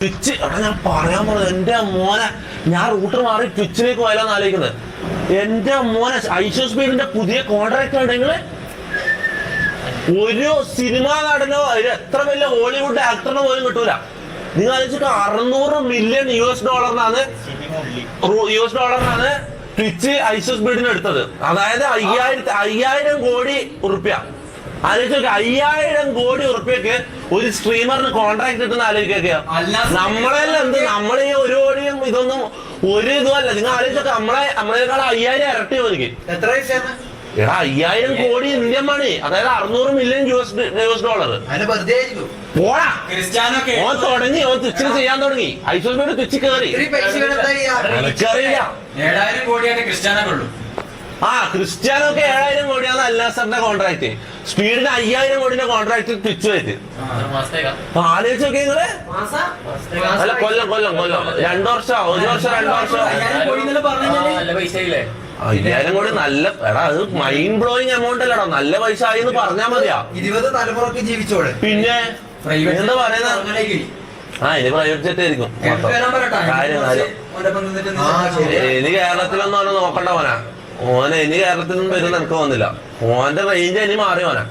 Twitch ഞാൻ പറയാൻ പറഞ്ഞത് എന്റെ മോനെ ഞാൻ റൂട്ടർ മാറി ട്വിച്ചിലേക്ക് പോയാലോന്ന് ആലോചിക്കുന്നത്. എന്റെ മോനെ ഐഷോ സ്പീഡിന്റെ പുതിയ കോൺട്രാക്ട് ഉണ്ടെങ്കിൽ ഒരു സിനിമാ നടനോ എത്ര വലിയ ഹോളിവുഡ് ആക്ടറിനോ പോലും കിട്ടൂല. നിങ്ങൾ ആലോചിച്ചിട്ട് $600 മില്യൺ ട്വിച്ച് ഐഷോ സ്പീഡിന് എടുത്തത്. അതായത് 5000 കോടി ഉറുപ്പ്യ. ആലോചിച്ച് 5000 കോടി ഉറുപ്പ്യക്ക് ഒരു സ്ട്രീമറിന് കോൺട്രാക്ട് കിട്ടുന്ന ആലോചിക്കുക. നമ്മളെല്ലാം എന്ത് നമ്മളെ ഈ ഒരു കോടിയും ഇതൊന്നും ഒരു ഇതുമല്ല. നിങ്ങൾ ആലോചിച്ചൊക്കെ നമ്മളെക്കാൾ 5000 ഇരട്ടി ഒതുക്കി. എത്ര എടാ 5000 കോടി ഇന്ത്യൻ മണി, അതായത് $600 മില്യൺ US. പോടാ ഓൻ തുടങ്ങി, ഓൻ ട്വിച്ചിൽ ചെയ്യാൻ തുടങ്ങി. ഐഷോ സ്പീഡ് ട്വിച്ച് കയറി. എനിക്കറിയില്ല 7000 കോടിയാണ് ക്രിസ്ത്യാനോക്കുള്ളൂ. ക്രിസ്ത്യാനോക്ക് 7000 കോടിയാണ് അൽനാസറിന്റെ കോൺട്രാക്ട്. സ്പീഡിന് 5000 കോടിന്റെ കോൺട്രാക്ട് ട്വിച്ച് വെച്ച് ആലോചിച്ച് നോക്കിയ നിങ്ങള്. അല്ല കൊല്ലം 2 വർഷം 1 വർഷം 2 വർഷം 5000 കോടി നല്ല എടാ അത് മൈൻഡ് ബ്ലോയിങ് എമൗണ്ട് അല്ലടാ. നല്ല പൈസ ആയി എന്ന് പറഞ്ഞാ മതിയാ. 20 തലമുറക്ക് ജീവിച്ചോടെ. പിന്നെ എന്താ പറയുന്നത്? ഇനി പ്രൈവറ്റ് ജെറ്റ് ആയിരിക്കും. ഇനി കേരളത്തിലൊന്നും അവനെ നോക്കണ്ട മോനാ. ഓനെ ഇനി കേരളത്തിൽ നിന്നും വരുന്ന എനിക്ക് തോന്നുന്നില്ല. ഓന്റെ റേഞ്ച് ഇനി മാറി മോനാ.